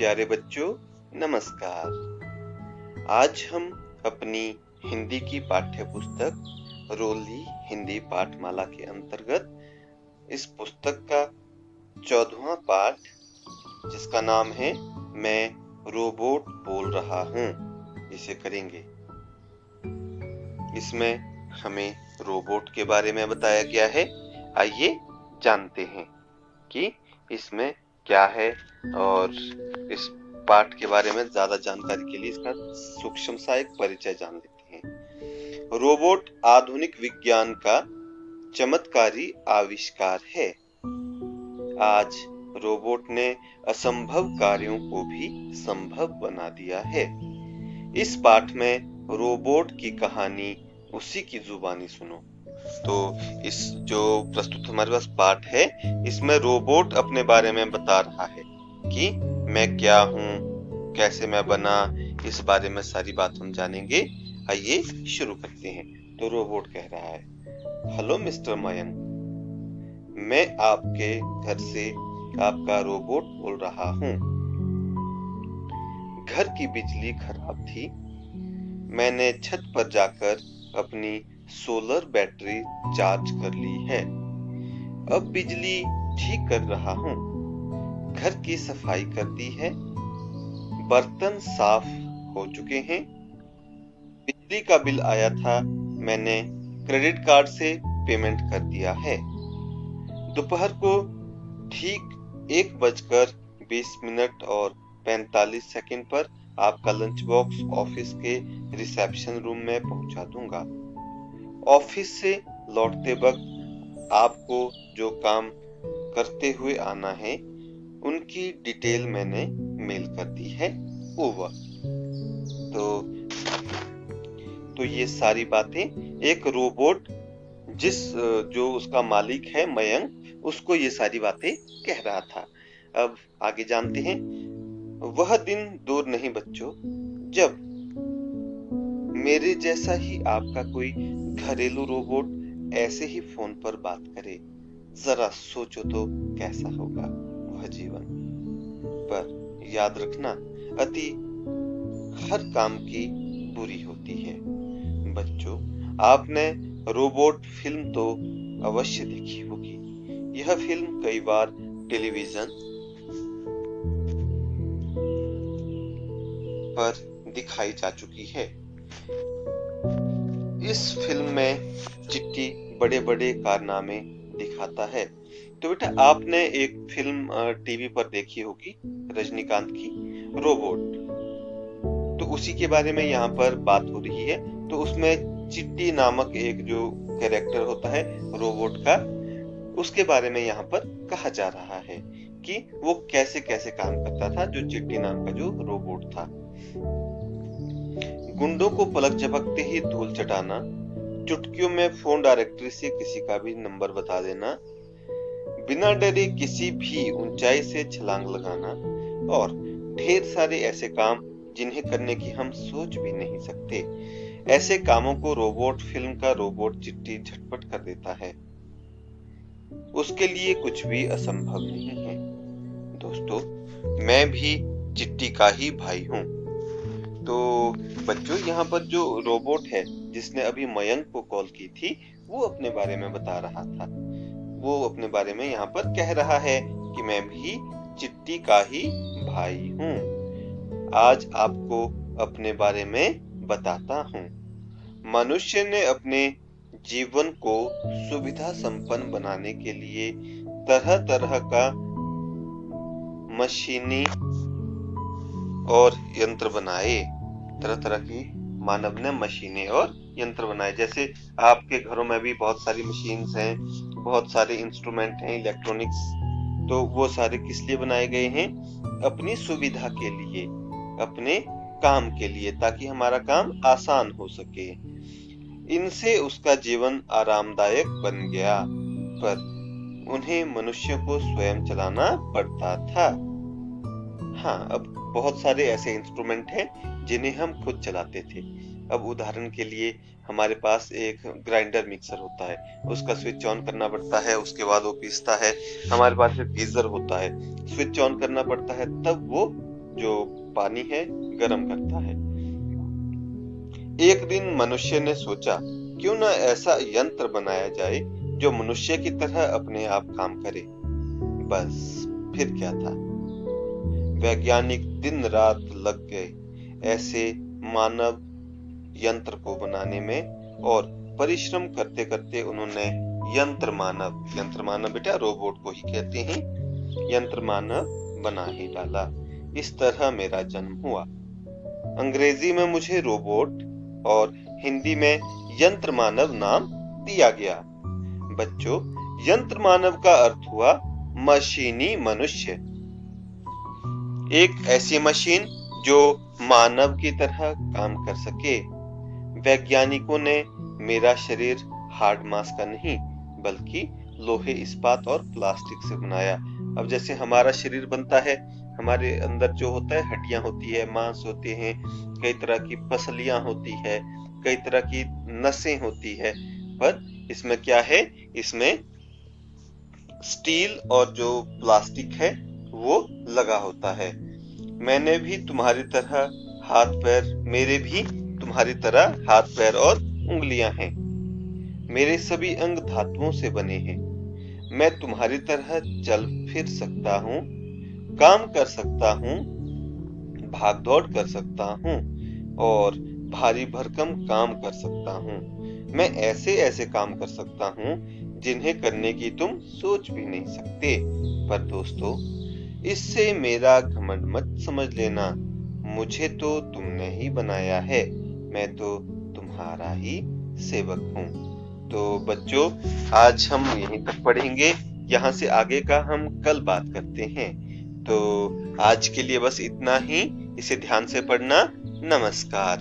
प्यारे बच्चों, नमस्कार। आज हम अपनी हिंदी की पाठ्य पुस्तक रोली हिंदी पाठमाला के अंतर्गत इस पुस्तक का 14वां पाठ, जिसका नाम है मैं रोबोट बोल रहा हूँ, इसे करेंगे। इसमें हमें रोबोट के बारे में बताया गया है। आइए जानते हैं कि इसमें क्या है और इस पाठ के बारे में ज्यादा जानकारी के लिए इसका सूक्ष्म सा एक परिचय जान लेते हैं। रोबोट आधुनिक विज्ञान का चमत्कारी आविष्कार है। आज रोबोट ने असंभव कार्यों को भी संभव बना दिया है। इस पाठ में रोबोट की कहानी उसी की जुबानी सुनो। तो इस जो प्रस्तुत हमारे पास पाठ है, इसमें रोबोट अपने बारे में बता रहा है कि मैं क्या हूँ, कैसे मैं बना, इस बारे में सारी बात हम जानेंगे। आइए शुरू करते हैं। तो रोबोट कह रहा है, हेलो मिस्टर मयंक, मैं आपके घर से आपका रोबोट बोल रहा हूँ। घर की बिजली खराब थी। मैंने छत पर जाकर अपनी सोलर बैटरी चार्ज कर ली है। अब बिजली ठीक कर रहा हूँ। घर की सफाई कर दी है। बर्तन साफ हो चुके हैं। बिजली का बिल आया था, मैंने क्रेडिट कार्ड से पेमेंट कर दिया है। दोपहर को ठीक 1:20 और 45 सेकंड पर आपका लंच बॉक्स ऑफिस के रिसेप्शन रूम में पहुंचा दूंगा। ऑफिस से लौटते वक्त आपको जो काम करते हुए आना है, उनकी डिटेल मैंने मेल कर दी है। ओवर। तो ये सारी बातें एक रोबोट, जो उसका मालिक है मयंक, उसको ये सारी बातें कह रहा था। अब आगे जानते हैं। वह दिन दूर नहीं बच्चों, जब मेरे जैसा ही आपका कोई घरेलू रोबोट ऐसे ही फोन पर बात करे। जरा सोचो तो कैसा होगा वह जीवन। पर याद रखना, अति हर काम की बुरी होती है। बच्चों, आपने रोबोट फिल्म तो अवश्य देखी होगी। यह फिल्म कई बार टेलीविजन पर दिखाई जा चुकी है। इस फिल्म में चिट्टी बड़े बड़े कारनामे दिखाता है। तो बेटा, आपने एक फिल्म टीवी पर देखी होगी, रजनीकांत की, रोबोट। तो उसी के बारे में यहाँ पर बात हो रही है। तो उसमें चिट्टी नामक एक जो कैरेक्टर होता है रोबोट का, उसके बारे में यहाँ पर कहा जा रहा है कि वो कैसे कैसे काम करता था, जो चिट्टी नाम का जो रोबोट था। गुंडों को पलक झपकते ही धूल चटाना, चुटकियों में फोन डायरेक्टरी से किसी का भी नंबर बता देना, बिना डरे किसी भी ऊंचाई से छलांग लगाना और ढेर सारे ऐसे काम जिन्हें करने की हम सोच भी नहीं सकते। ऐसे कामों को रोबोट फिल्म का रोबोट चिट्टी झटपट कर देता है। उसके लिए कुछ भी असंभव नहीं है। दोस्तों, मैं भी चिट्टी का ही भाई हूँ। तो बच्चों, यहाँ पर जो रोबोट है जिसने अभी मयंक को कॉल की थी, वो अपने बारे में बता रहा था। वो अपने बारे में यहाँ पर कह रहा है कि मैं भी चिट्टी का ही भाई हूँ। आज आपको अपने बारे में बताता हूँ। मनुष्य ने अपने जीवन को सुविधा संपन्न बनाने के लिए तरह तरह का मशीनी और यंत्र बनाए। तरह तरह की मानव ने मशीनें और यंत्र बनाए। जैसे आपके घरों में भी बहुत सारी मशीन्स हैं, बहुत सारे इंस्ट्रूमेंट हैं, इलेक्ट्रॉनिक्स। तो वो सारे किस लिए बनाए गए हैं? अपनी सुविधा के लिए, अपने काम के लिए, ताकि हमारा काम आसान हो सके। इनसे उसका जीवन आरामदायक बन गया, पर उन्हें मनुष्य को स्वयं चलाना पड़ता था। हाँ, अब बहुत सारे ऐसे इंस्ट्रूमेंट हैं जिन्हें हम खुद चलाते थे। अब उदाहरण के लिए हमारे पास एक ग्राइंडर मिक्सर होता है, उसका स्विच ऑन करना पड़ता है, उसके बाद वो पीसता है। हमारे पास एक गीजर होता है, स्विच ऑन करना पड़ता है, तब वो जो पानी है गर्म करता है। एक दिन मनुष्य ने सोचा, क्यों न ऐसा यंत्र बनाया जाए जो मनुष्य की तरह अपने आप काम करे। बस फिर क्या था, वैज्ञानिक दिन रात लग गए ऐसे मानव यंत्र को बनाने में, और परिश्रम करते करते उन्होंने यंत्र मानव बेटा रोबोट को ही कहते हैं, यंत्र मानव बना ही डाला। इस तरह मेरा जन्म हुआ। अंग्रेजी में मुझे रोबोट और हिंदी में यंत्र मानव नाम दिया गया। बच्चों, यंत्र मानव का अर्थ हुआ मशीनी मनुष्य, एक ऐसी मशीन जो मानव की तरह काम कर सके। वैज्ञानिकों ने मेरा शरीर हार्ड मांस का नहीं बल्कि लोहे, इस्पात और प्लास्टिक से बनाया। अब जैसे हमारा शरीर बनता है, हमारे अंदर जो होता है हड्डियां होती है, मांस होते हैं, कई तरह की पसलियां होती है, कई तरह की नसें होती है, पर इसमें क्या है, इसमें स्टील और जो प्लास्टिक है वो लगा होता है। मैंने भी तुम्हारी तरह हाथ पैर, मेरे भी तुम्हारी तरह हाथ पैर और उंगलियां हैं। मेरे सभी अंग धातुओं से बने हैं। मैं तुम्हारी तरह चल फिर सकता हूँ, काम कर सकता हूँ, भाग दौड़ कर सकता हूँ और भारी भरकम काम कर सकता हूँ। मैं ऐसे ऐसे काम कर सकता हूँ जिन्हें करने की तुम सोच भी नहीं सकते। पर दोस्तों, इससे मेरा घमंड मत समझ लेना। मुझे तो तुमने ही बनाया है, मैं तो तुम्हारा ही सेवक हूँ। तो बच्चों, आज हम यहीं तक पढ़ेंगे, यहाँ से आगे का हम कल बात करते हैं। तो आज के लिए बस इतना ही। इसे ध्यान से पढ़ना। नमस्कार।